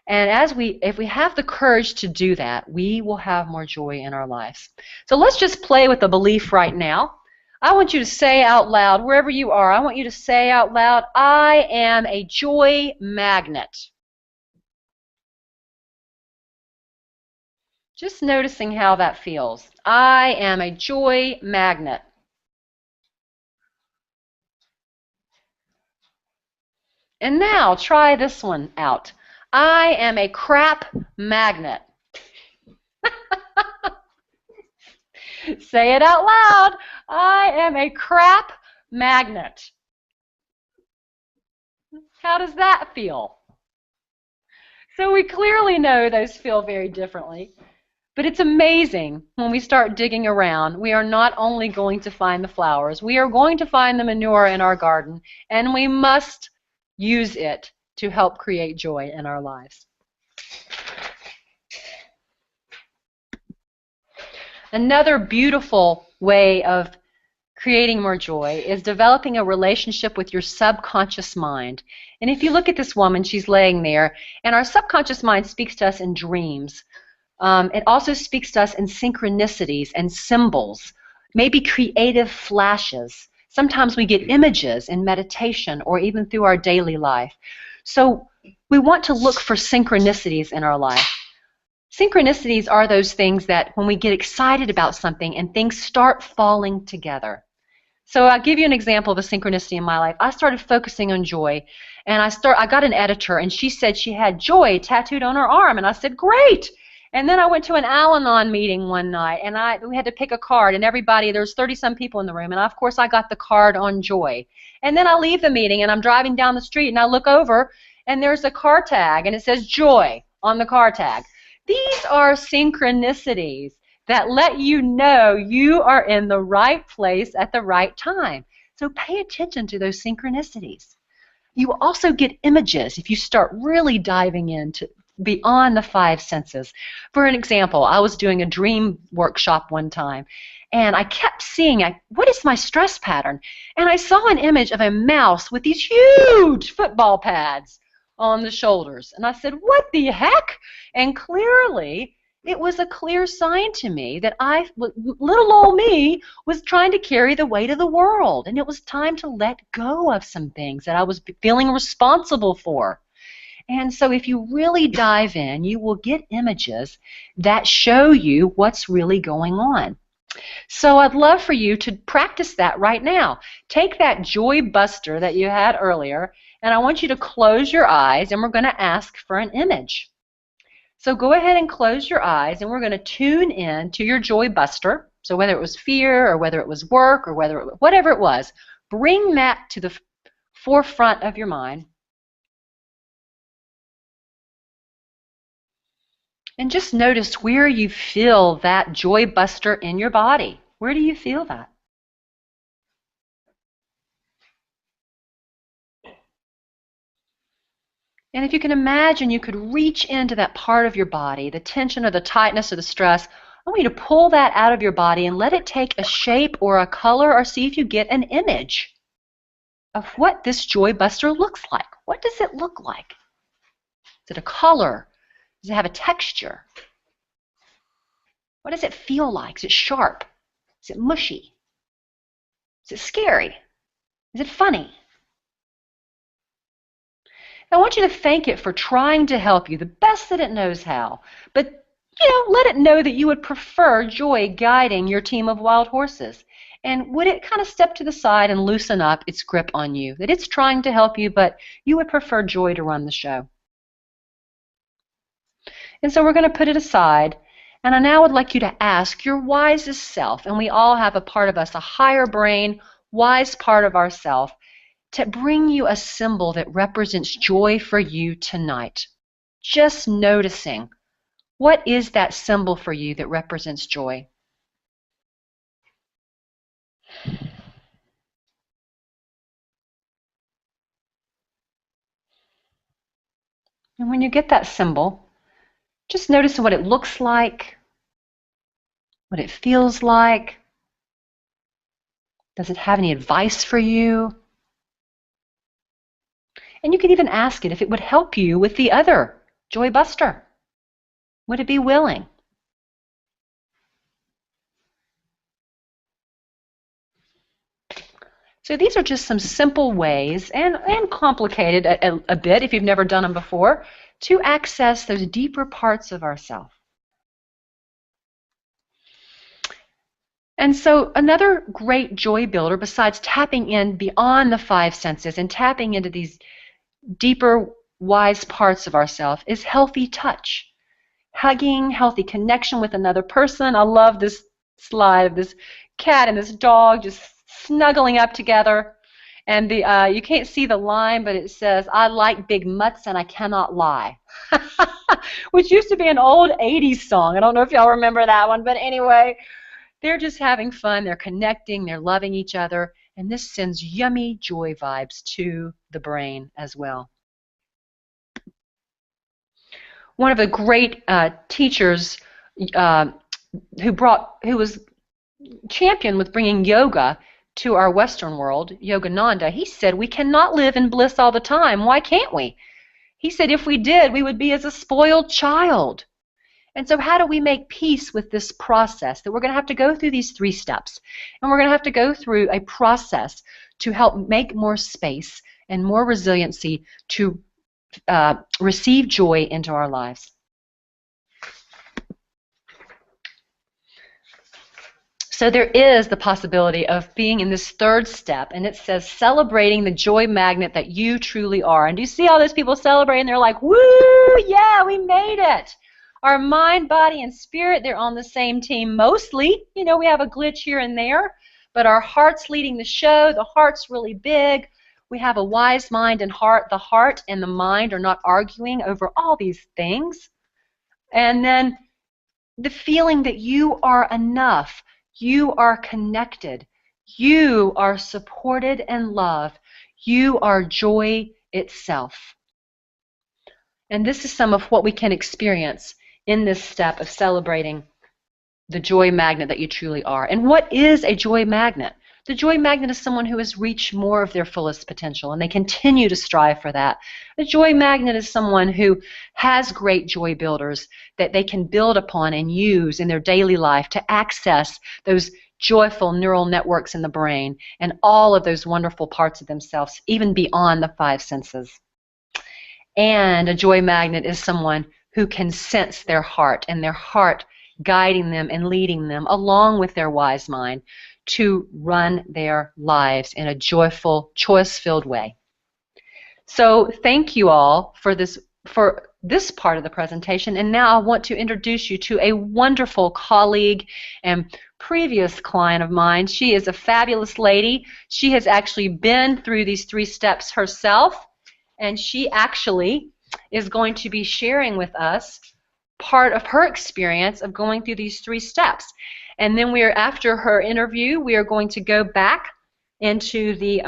And if we have the courage to do that, we will have more joy in our lives. So let's just play with the belief right now. I want you to say out loud, wherever you are, I want you to say out loud, I am a joy magnet. Just noticing how that feels. I am a joy magnet. And now try this one out. I am a crap magnet. Say it out loud. I am a crap magnet. How does that feel? So we clearly know those feel very differently. But it's amazing when we start digging around. We are not only going to find the flowers, we are going to find the manure in our garden, and we must use it to help create joy in our lives. Another beautiful way of creating more joy is developing a relationship with your subconscious mind. And if you look at this woman, she's laying there, and our subconscious mind speaks to us in dreams. It also speaks to us in synchronicities and symbols, maybe creative flashes. Sometimes we get images in meditation or even through our daily life. So we want to look for synchronicities in our life. Synchronicities are those things that when we get excited about something and things start falling together. So I'll give you an example of a synchronicity in my life. I started focusing on joy, and I got an editor, and she said she had joy tattooed on her arm, and I said, great. And then I went to an Al-Anon meeting one night, and we had to pick a card, and everybody, there was 30-some people in the room, and of course I got the card on joy. And then I leave the meeting, and I'm driving down the street, and I look over, and there's a car tag, and it says joy on the car tag. These are synchronicities that let you know you are in the right place at the right time. So pay attention to those synchronicities. You will also get images if you start really diving into beyond the five senses. For an example, I was doing a dream workshop one time, and I kept seeing, what is my stress pattern? And I saw an image of a mouse with these huge football pads on the shoulders. And I said, what the heck? And clearly, it was a clear sign to me that little old me was trying to carry the weight of the world. And it was time to let go of some things that I was feeling responsible for. And so if you really dive in, you will get images that show you what's really going on. So I'd love for you to practice that right now. Take that joy buster that you had earlier, and I want you to close your eyes, and we're going to ask for an image. So go ahead and close your eyes, and we're going to tune in to your joy buster. So whether it was fear or whether it was work or whatever it was, bring that to the forefront of your mind. And just notice where you feel that joy buster in your body. Where do you feel that? And if you can imagine you could reach into that part of your body, the tension or the tightness or the stress, I want you to pull that out of your body and let it take a shape or a color, or see if you get an image of what this joy buster looks like. What does it look like? Is it a color? Does it have a texture? What does it feel like? Is it sharp? Is it mushy? Is it scary? Is it funny? I want you to thank it for trying to help you the best that it knows how. But, let it know that you would prefer joy guiding your team of wild horses. And would it kind of step to the side and loosen up its grip on you? That it's trying to help you, but you would prefer joy to run the show. And so we're going to put it aside. And I now would like you to ask your wisest self, and we all have a part of us, a higher brain, wise part of ourself, to bring you a symbol that represents joy for you tonight. Just noticing, what is that symbol for you that represents joy? And when you get that symbol, just notice what it looks like, what it feels like. Does it have any advice for you? And you can even ask it if it would help you with the other joy buster. Would it be willing? So these are just some simple ways, and complicated a bit if you've never done them before, to access those deeper parts of ourselves. And so another great joy builder, besides tapping in beyond the five senses and tapping into these deeper, wise parts of ourselves, is healthy touch. Hugging, healthy connection with another person. I love this slide of this cat and this dog just snuggling up together. And you can't see the line, but it says, I like big mutts and I cannot lie. which used to be an old 80s song. I don't know if y'all remember that one, but anyway, they're just having fun. They're connecting. They're loving each other. And this sends yummy joy vibes to the brain as well. One of the great teachers who was championed with bringing yoga to our Western world, Yogananda, he said, we cannot live in bliss all the time. Why can't we? He said, if we did, we would be as a spoiled child. And so how do we make peace with this process that we're going to have to go through these 3 steps? And we're going to have to go through a process to help make more space and more resiliency to receive joy into our lives. So there is the possibility of being in this 3rd step, and it says celebrating the joy magnet that you truly are. And do you see all those people celebrating? They're like, woo, yeah, we made it. Our mind, body, and spirit, they're on the same team mostly. You know, we have a glitch here and there, but our heart's leading the show. The heart's really big. We have a wise mind and heart. The heart and the mind are not arguing over all these things. And then the feeling that you are enough. You are connected. You are supported and loved. You are joy itself. And this is some of what we can experience in this step of celebrating the joy magnet that you truly are. And what is a joy magnet? The joy magnet is someone who has reached more of their fullest potential, and they continue to strive for that. A joy magnet is someone who has great joy builders that they can build upon and use in their daily life to access those joyful neural networks in the brain and all of those wonderful parts of themselves, even beyond the 5 senses. And a joy magnet is someone who can sense their heart, and their heart guiding them and leading them along with their wise mind to run their lives in a joyful, choice-filled way. So thank you all for this part of the presentation, and now I want to introduce you to a wonderful colleague and previous client of mine. She is a fabulous lady. She has actually been through these 3 steps herself, and she actually is going to be sharing with us part of her experience of going through these 3 steps. And then after her interview, we are going to go back into the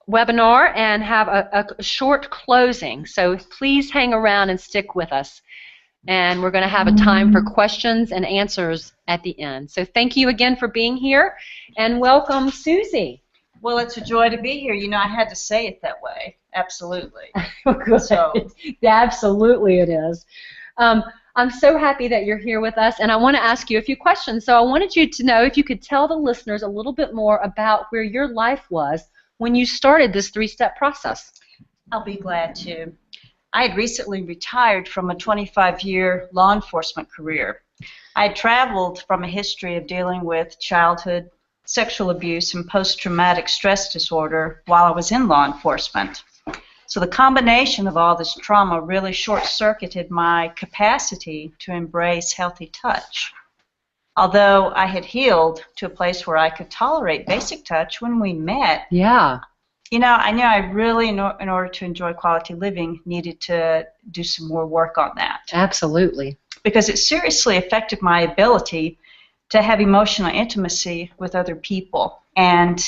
webinar and have a short closing. So please hang around and stick with us. And we're going to have a time for questions and answers at the end. So thank you again for being here, and welcome, Susie. Well, it's a joy to be here. You know, I had to say it that way. Absolutely. So. Absolutely it is. I'm so happy that you're here with us, and I want to ask you a few questions. So I wanted you to know if you could tell the listeners a little bit more about where your life was when you started this 3-step process. I'll be glad to. I had recently retired from a 25-year law enforcement career. I had traveled from a history of dealing with childhood sexual abuse and post-traumatic stress disorder while I was in law enforcement. So the combination of all this trauma really short-circuited my capacity to embrace healthy touch. Although I had healed to a place where I could tolerate basic touch when we met, yeah, you know, I knew I really, in order to enjoy quality living, needed to do some more work on that. Absolutely. Because it seriously affected my ability to have emotional intimacy with other people. And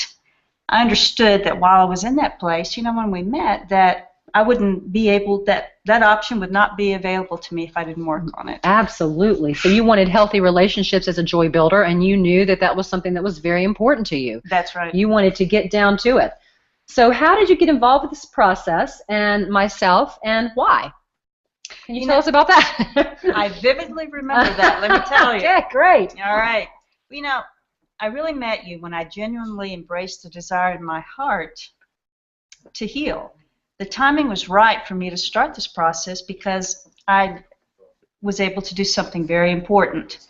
I understood that while I was in that place, you know, when we met, that I wouldn't be able, that option would not be available to me if I didn't work on it. Absolutely. So you wanted healthy relationships as a joy builder, and you knew that that was something that was very important to you. That's right. You wanted to get down to it. So how did you get involved with this process, and myself, and why? Can you tell us about that? I vividly remember that, let me tell you. Yeah, great. All right. You know, I really met you when I genuinely embraced the desire in my heart to heal. The timing was right for me to start this process because I was able to do something very important,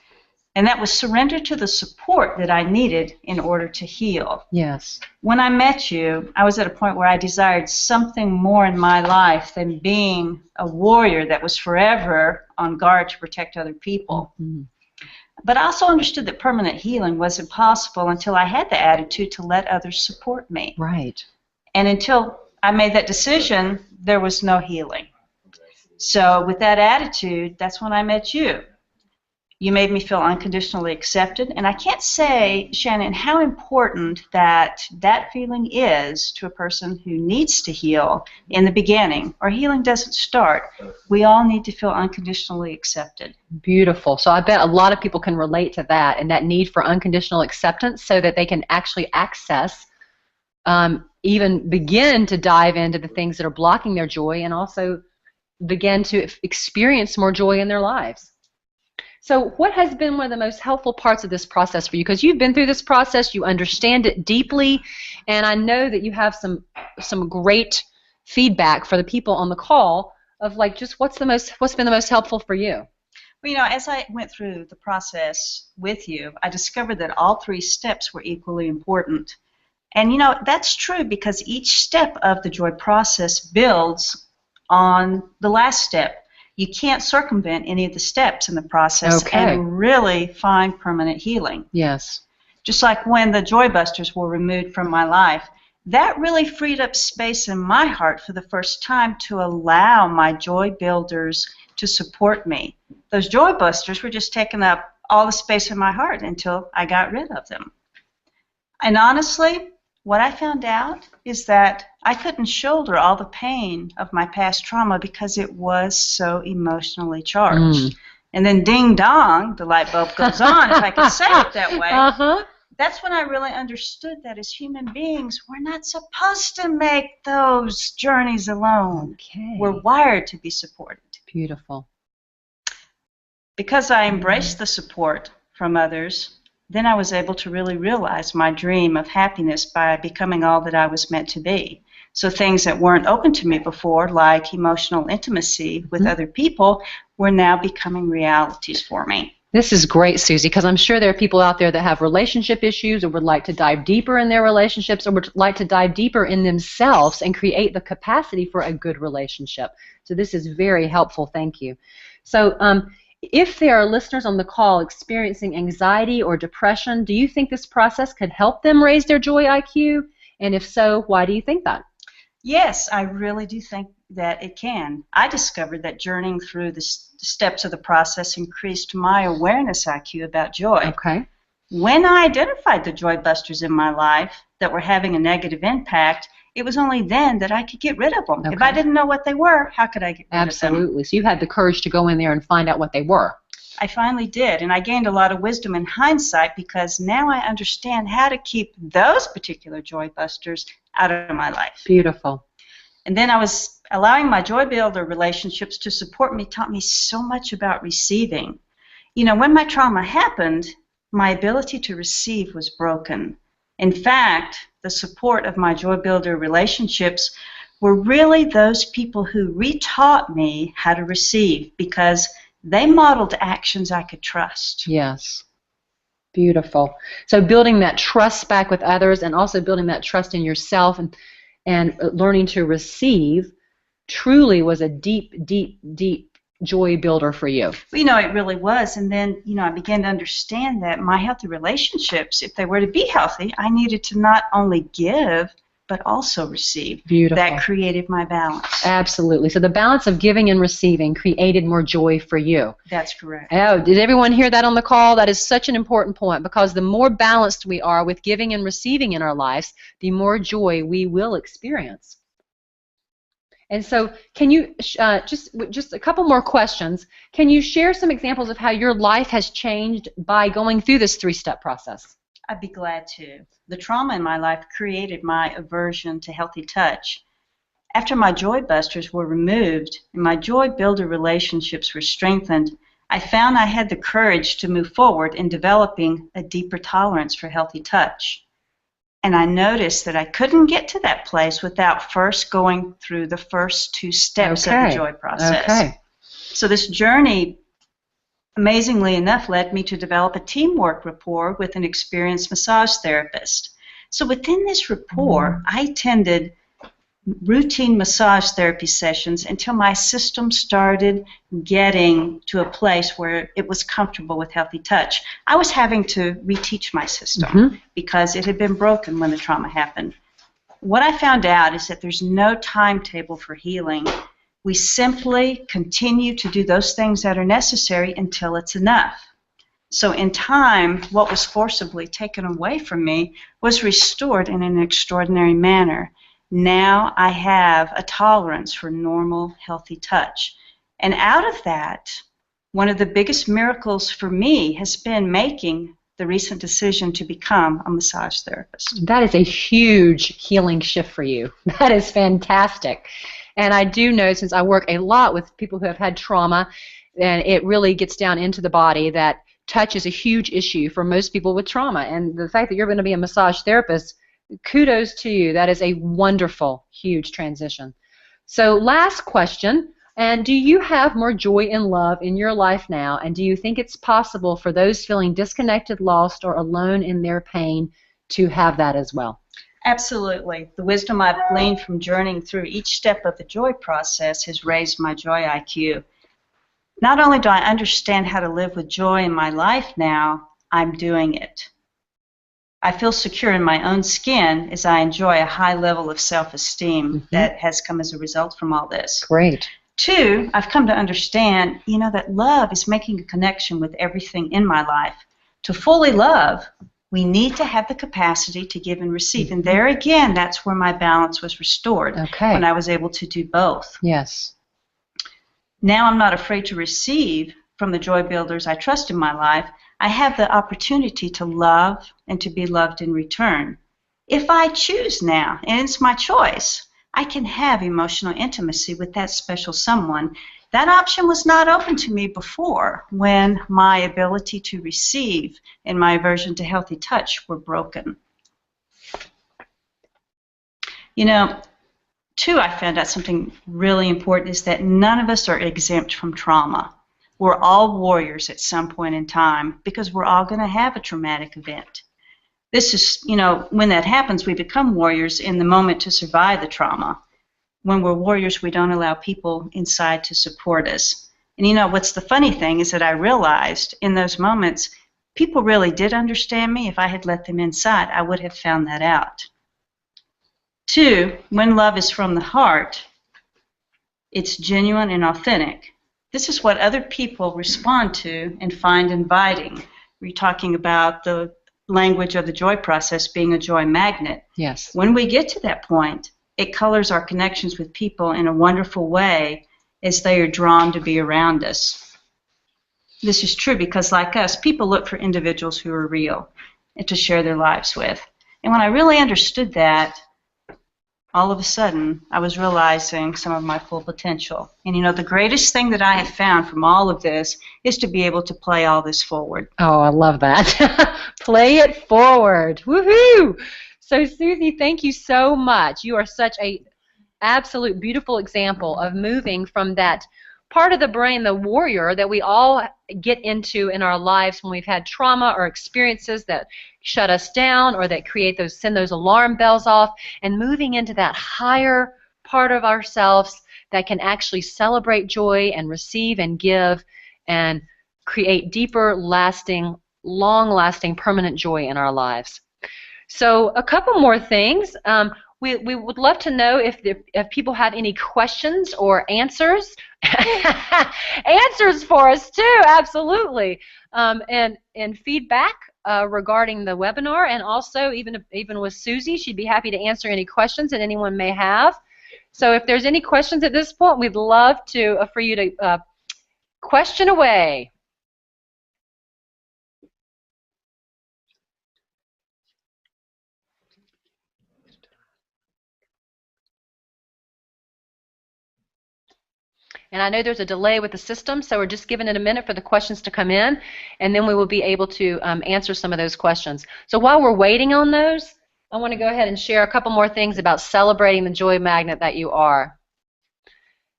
and that was surrender to the support that I needed in order to heal. Yes. When I met you, I was at a point where I desired something more in my life than being a warrior that was forever on guard to protect other people. Mm-hmm. But I also understood that permanent healing wasn't possible until I had the attitude to let others support me. Right. And until I made that decision, there was no healing. So with that attitude, that's when I met you. You made me feel unconditionally accepted, and I can't say, Shannon, how important that feeling is to a person who needs to heal in the beginning, or healing doesn't start. We all need to feel unconditionally accepted. Beautiful. So I bet a lot of people can relate to that and that need for unconditional acceptance so that they can actually access, even begin to dive into the things that are blocking their joy and also begin to experience more joy in their lives. So what has been one of the most helpful parts of this process for you? Because you've been through this process, you understand it deeply, and I know that you have some great feedback for the people on the call of like just what's been the most helpful for you? Well, as I went through the process with you, I discovered that all 3 steps were equally important. And that's true because each step of the joy process builds on the last step. You can't circumvent any of the steps in the process and really find permanent healing. Yes. Just like when the Joy Busters were removed from my life, that really freed up space in my heart for the first time to allow my Joy Builders to support me. Those Joy Busters were just taking up all the space in my heart until I got rid of them. And honestly, what I found out is that I couldn't shoulder all the pain of my past trauma because it was so emotionally charged. And then ding dong, the light bulb goes on, if I could say it that way. That's when I really understood that as human beings, we're not supposed to make those journeys alone. We're wired to be supported. Beautiful. Because I embraced the support from others, then I was able to really realize my dream of happiness by becoming all that I was meant to be. So things that weren't open to me before, like emotional intimacy with other people, were now becoming realities for me. This is great, Susie, because I'm sure there are people out there that have relationship issues or would like to dive deeper in their relationships or would like to dive deeper in themselves and create the capacity for a good relationship. So this is very helpful. Thank you. So if there are listeners on the call experiencing anxiety or depression, do you think this process could help them raise their joy IQ? And if so, why do you think that? Yes, I really do think that it can. I discovered that journeying through the steps of the process increased my awareness IQ about joy. Okay. When I identified the Joy Busters in my life that were having a negative impact, it was only then that I could get rid of them. Okay. If I didn't know what they were, how could I get rid of them? Absolutely. So you had the courage to go in there and find out what they were. I finally did, and I gained a lot of wisdom in hindsight because now I understand how to keep those particular Joy Busters out of my life. Beautiful. And then I was allowing my Joy Builder relationships to support me taught me so much about receiving. When my trauma happened, my ability to receive was broken. In fact, the support of my Joy Builder relationships were really those people who retaught me how to receive because they modeled actions I could trust. Yes. Beautiful. So building that trust back with others and also building that trust in yourself and learning to receive truly was a deep, deep, deep joy builder for you. Well, it really was. And then, I began to understand that my healthy relationships, if they were to be healthy, I needed to not only give, but also receive. Beautiful. That created my balance. Absolutely. So the balance of giving and receiving created more joy for you. That's correct. Oh, did everyone hear that on the call? That is such an important point because the more balanced we are with giving and receiving in our lives, the more joy we will experience. And so can you, just a couple more questions, can you share some examples of how your life has changed by going through this 3-step process? I'd be glad to. The trauma in my life created my aversion to healthy touch. After my Joy Busters were removed and my Joy Builder relationships were strengthened, I found I had the courage to move forward in developing a deeper tolerance for healthy touch. And I noticed that I couldn't get to that place without first going through the first 2 steps of the joy process. Okay. So this journey, amazingly enough, led me to develop a teamwork rapport with an experienced massage therapist. So within this rapport, I attended routine massage therapy sessions until my system started getting to a place where it was comfortable with healthy touch. I was having to reteach my system because it had been broken when the trauma happened. What I found out is that there's no timetable for healing. We simply continue to do those things that are necessary until it's enough. So in time, what was forcibly taken away from me was restored in an extraordinary manner. Now I have a tolerance for normal, healthy touch. And out of that, one of the biggest miracles for me has been making the recent decision to become a massage therapist. That is a huge healing shift for you. That is fantastic. And I do know, since I work a lot with people who have had trauma, and it really gets down into the body, that touch is a huge issue for most people with trauma. And the fact that you're going to be a massage therapist, kudos to you. That is a wonderful, huge transition. So last question, and do you have more joy and love in your life now? And do you think it's possible for those feeling disconnected, lost, or alone in their pain to have that as well? Absolutely. The wisdom I've gleaned from journeying through each step of the joy process has raised my joy IQ. Not only do I understand how to live with joy in my life now, I'm doing it. I feel secure in my own skin as I enjoy a high level of self-esteem that has come as a result from all this. Great. 2, I've come to understand, that love is making a connection with everything in my life. To fully love, we need to have the capacity to give and receive. And there again, that's where my balance was restored, when I was able to do both. Yes. Now I'm not afraid to receive from the joy builders I trust in my life. I have the opportunity to love and to be loved in return. If I choose now, and it's my choice, I can have emotional intimacy with that special someone. That option was not open to me before, when my ability to receive and my aversion to healthy touch were broken. 2, I found out something really important, is that none of us are exempt from trauma. We're all warriors at some point in time, because we're all going to have a traumatic event. This is, when that happens, we become warriors in the moment to survive the trauma. When we're warriors, we don't allow people inside to support us. And what's the funny thing is that I realized in those moments, people really did understand me. If I had let them inside, I would have found that out. 2, when love is from the heart, it's genuine and authentic. This is what other people respond to and find inviting. We're talking about the language of the joy process being a joy magnet. Yes. When we get to that point, it colors our connections with people in a wonderful way as they are drawn to be around us. This is true because, like us, people look for individuals who are real and to share their lives with. And when I really understood that, all of a sudden, I was realizing some of my full potential. And the greatest thing that I have found from all of this is to be able to play all this forward. Oh, I love that. Play it forward. Woohoo! So, Susie, thank you so much. You are such a absolute beautiful example of moving from that part of the brain, the warrior, that we all get into in our lives when we've had trauma or experiences that shut us down or that send those alarm bells off, and moving into that higher part of ourselves that can actually celebrate joy and receive and give and create deeper, lasting, long-lasting, permanent joy in our lives. So a couple more things. We would love to know if people have any questions or answers. Answers for us too, absolutely. And feedback regarding the webinar, and also even with Susie, she'd be happy to answer any questions that anyone may have. So if there's any questions at this point, we'd love for you to question away. And I know there's a delay with the system, so we're just giving it a minute for the questions to come in, and then we will be able to answer some of those questions. So while we're waiting on those, I want to go ahead and share a couple more things about celebrating the joy magnet that you are.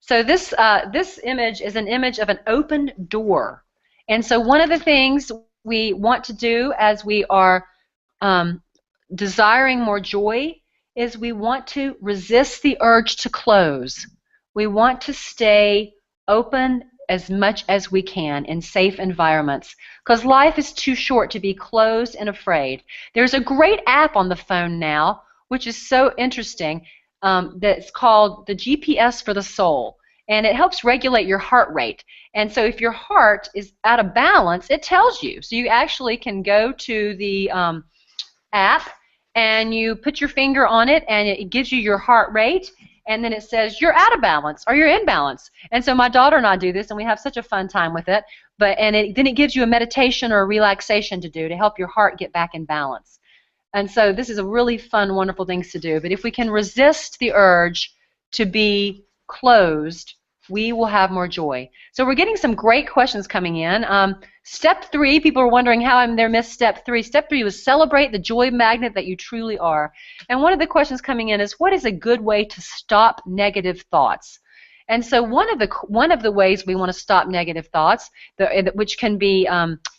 So this image is an image of an open door. And so one of the things we want to do as we are desiring more joy is we want to resist the urge to close. We want to stay open as much as we can in safe environments, because life is too short to be closed and afraid. There's a great app on the phone now, which is so interesting, that's called the GPS for the Soul. and it helps regulate your heart rate. And so if your heart is out of balance, it tells you. So you actually can go to the app and you put your finger on it and it gives you your heart rate, and then it says you're out of balance or you're in balance. And so my daughter and I do this, and we have such a fun time with it. Then it gives you a meditation or a relaxation to do to help your heart get back in balance. And so this is a really fun, wonderful thing to do. But if we can resist the urge to be closed, we will have more joy. So we're getting some great questions coming in. Step 3, people are wondering how I'm there missed step 3. Step 3 was celebrate the joy magnet that you truly are. And one of the questions coming in is, what is a good way to stop negative thoughts? And so one of the ways we want to stop negative thoughts, which can be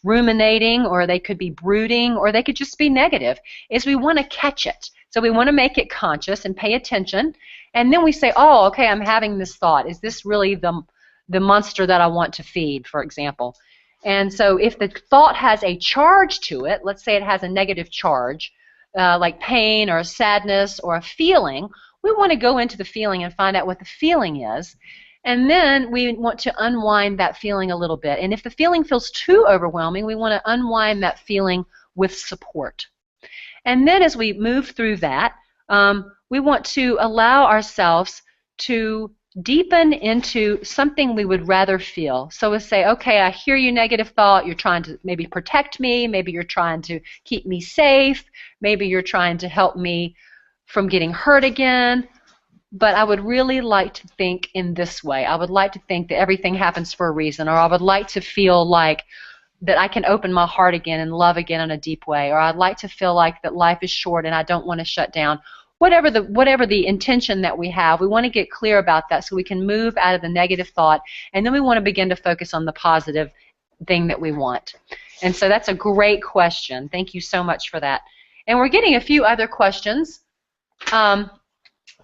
ruminating, or they could be brooding, or they could just be negative, is we want to catch it. So we want to make it conscious and pay attention, and then we say, oh, okay, I'm having this thought. Is this really the monster that I want to feed, for example? And so if the thought has a charge to it, let's say it has a negative charge, like pain or sadness or a feeling, we want to go into the feeling and find out what the feeling is, and then we want to unwind that feeling a little bit. And if the feeling feels too overwhelming, we want to unwind that feeling with support. And then as we move through that, we want to allow ourselves to deepen into something we would rather feel. So we say, okay, I hear you, negative thought. You're trying to maybe protect me. Maybe you're trying to keep me safe. Maybe you're trying to help me from getting hurt again. But I would really like to think in this way. I would like to think that everything happens for a reason, or I would like to feel like that I can open my heart again and love again in a deep way, or I'd like to feel like that life is short and I don't want to shut down. Whatever the intention that we have, we want to get clear about that so we can move out of the negative thought, and then we want to begin to focus on the positive thing that we want. And so that's a great question. Thank you so much for that. And we're getting a few other questions.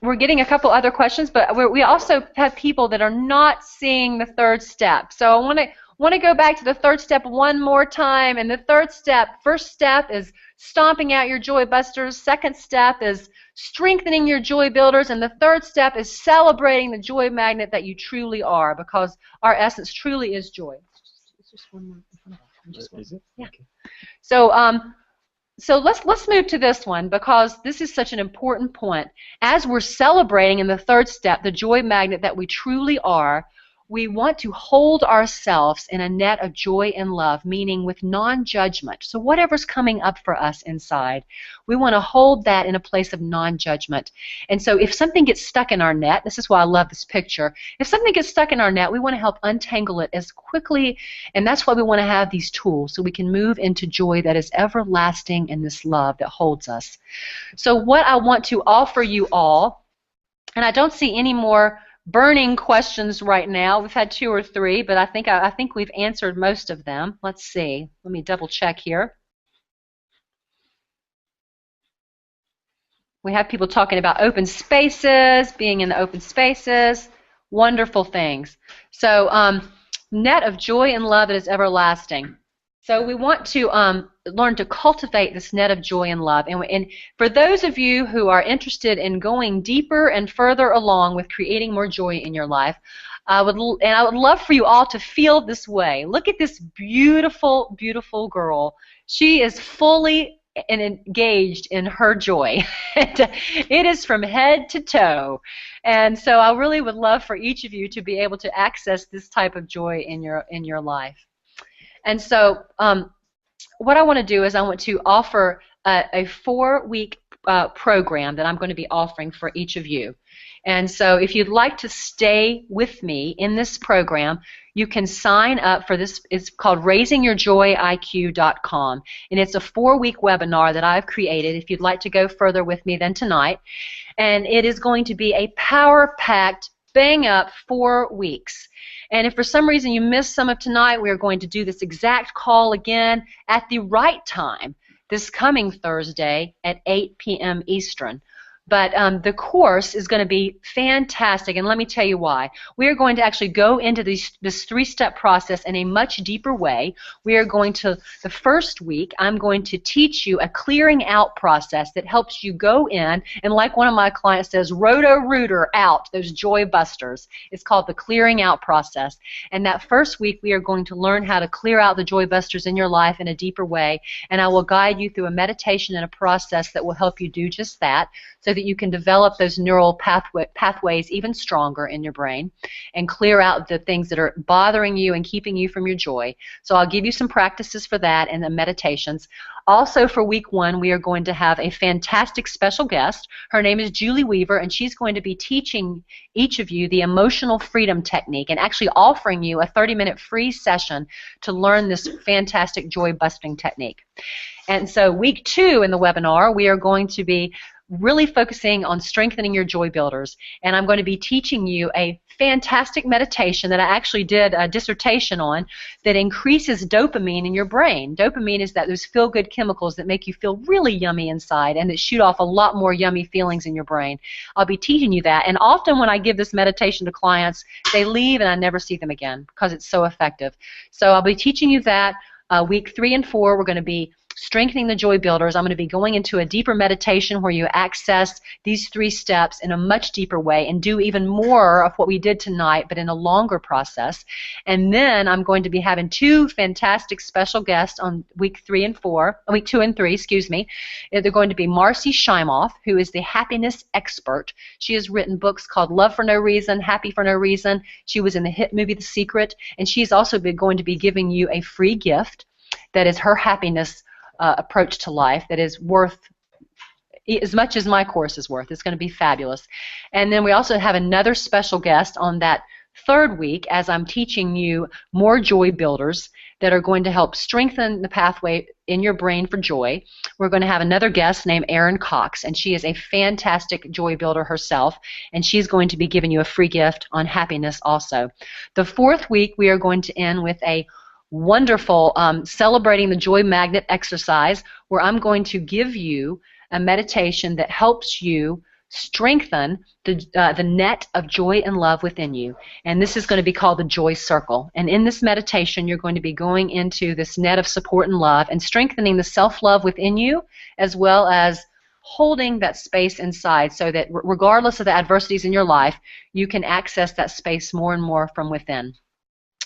We're getting a couple other questions, but we also have people that are not seeing the third step. So I want to go back to the third step one more time. And the third step, first step is stomping out your joy busters. Second step is strengthening your joy builders. And the third step is celebrating the joy magnet that you truly are, because our essence truly is joy. It's just one more. Is it? Yeah. Okay. So let's move to this one, because this is such an important point. As we're celebrating in the third step, the joy magnet that we truly are, we want to hold ourselves in a net of joy and love, meaning with non-judgment. So whatever's coming up for us inside, we want to hold that in a place of non-judgment. And so if something gets stuck in our net, this is why I love this picture, if something gets stuck in our net, we want to help untangle it as quickly, and that's why we want to have these tools, so we can move into joy that is everlasting in this love that holds us. So what I want to offer you all, and I don't see any more burning questions right now. We've had 2 or 3, but I think we've answered most of them. Let's see. Let me double check here. We have people talking about open spaces, being in the open spaces, wonderful things. So net of joy and love that is everlasting. So we want to learn to cultivate this net of joy and love. And for those of you who are interested in going deeper and further along with creating more joy in your life, I would love for you all to feel this way. Look at this beautiful, beautiful girl. She is fully and engaged in her joy. It is from head to toe. And so I really would love for each of you to be able to access this type of joy in your life. And so what I want to do is I want to offer a 4-week program that I'm going to be offering for each of you. And so if you'd like to stay with me in this program, you can sign up for this. It's called raisingyourjoyiq.com, and it's a 4-week webinar that I've created if you'd like to go further with me than tonight. And it is going to be a power-packed, bang-up 4 weeks. And if for some reason you missed some of tonight, we are going to do this exact call again at the right time this coming Thursday at 8 p.m. Eastern. But the course is going to be fantastic, and let me tell you why. We are going to actually go into this three-step process in a much deeper way. We are going to, the first week, I'm going to teach you a clearing out process that helps you go in, and like one of my clients says, roto-rooter out those joy busters. It's called the clearing out process. And that first week, we are going to learn how to clear out the joy busters in your life in a deeper way, and I will guide you through a meditation and a process that will help you do just that, so that you can develop those neural pathways even stronger in your brain and clear out the things that are bothering you and keeping you from your joy. So I'll give you some practices for that and the meditations. Also for week 1, we are going to have a fantastic special guest. Her name is Julie Weaver, and she's going to be teaching each of you the emotional freedom technique and actually offering you a 30-minute free session to learn this fantastic joy-busting technique. And so week 2 in the webinar, we are going to be really focusing on strengthening your joy builders. And I'm going to be teaching you a fantastic meditation that I actually did a dissertation on that increases dopamine in your brain. Dopamine is those feel-good chemicals that make you feel really yummy inside and that shoot off a lot more yummy feelings in your brain. I'll be teaching you that. And often when I give this meditation to clients, they leave and I never see them again because it's so effective. So I'll be teaching you that. Week 3 and 4, we're going to be strengthening the joy builders. I'm going to be going into a deeper meditation where you access these 3 steps in a much deeper way and do even more of what we did tonight, but in a longer process. And then I'm going to be having 2 fantastic special guests on week 2 and 3, excuse me. They're going to be Marcy Shimoff, who is the happiness expert. She has written books called Love for No Reason, Happy for No Reason. She was in the hit movie The Secret, and she's also going to be giving you a free gift that is her happiness approach to life that is worth as much as my course is worth. It's going to be fabulous. And then we also have another special guest on that 3rd week as I'm teaching you more joy builders that are going to help strengthen the pathway in your brain for joy. We're going to have another guest named Erin Cox, and she is a fantastic joy builder herself, and she's going to be giving you a free gift on happiness also. The 4th week we are going to end with a wonderful celebrating the joy magnet exercise where I'm going to give you a meditation that helps you strengthen the net of joy and love within you. And this is going to be called the Joy Circle. And in this meditation, you're going to be going into this net of support and love and strengthening the self-love within you as well as holding that space inside so that regardless of the adversities in your life, you can access that space more and more from within.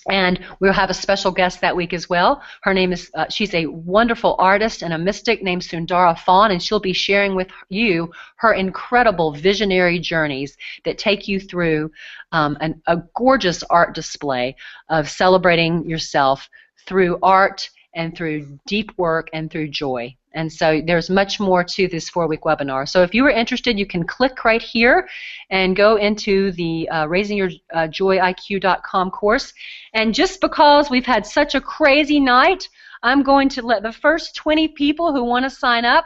And we'll have a special guest that week as well. Her name is, she's a wonderful artist and a mystic named Sundara Fawn, and she'll be sharing with you her incredible visionary journeys that take you through a gorgeous art display of celebrating yourself through art and through deep work and through joy. And so there's much more to this 4-week webinar. So if you are interested, you can click right here and go into the raisingyourjoyiq.com course. And just because we've had such a crazy night, I'm going to let the first 20 people who want to sign up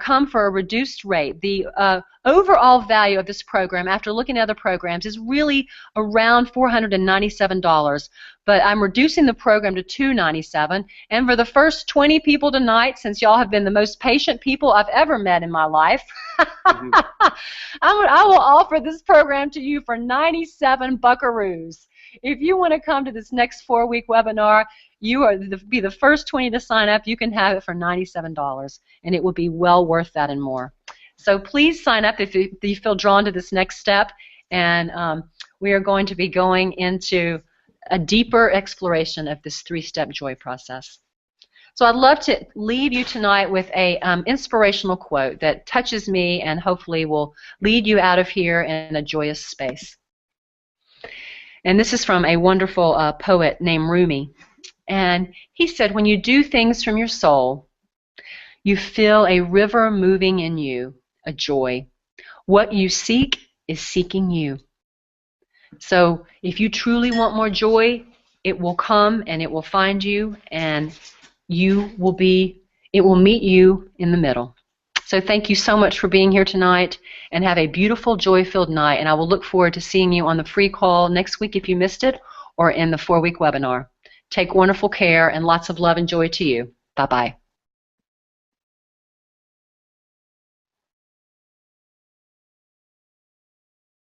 come for a reduced rate. The overall value of this program, after looking at other programs, is really around $497. But I'm reducing the program to $297. And for the first 20 people tonight, since y'all have been the most patient people I've ever met in my life, I will offer this program to you for 97 buckaroos. If you want to come to this next 4-week webinar, you are be the first 20 to sign up. You can have it for $97, and it will be well worth that and more. So please sign up if you feel drawn to this next step, and we are going to be going into a deeper exploration of this 3-step joy process. So I'd love to leave you tonight with a inspirational quote that touches me and hopefully will lead you out of here in a joyous space. And this is from a wonderful poet named Rumi. And he said, when you do things from your soul, you feel a river moving in you, a joy. What you seek is seeking you. So if you truly want more joy, it will come and it will find you, and it will meet you in the middle. So thank you so much for being here tonight, and have a beautiful, joy-filled night. And I will look forward to seeing you on the free call next week if you missed it, or in the 4-week webinar. Take wonderful care, and lots of love and joy to you. Bye-bye.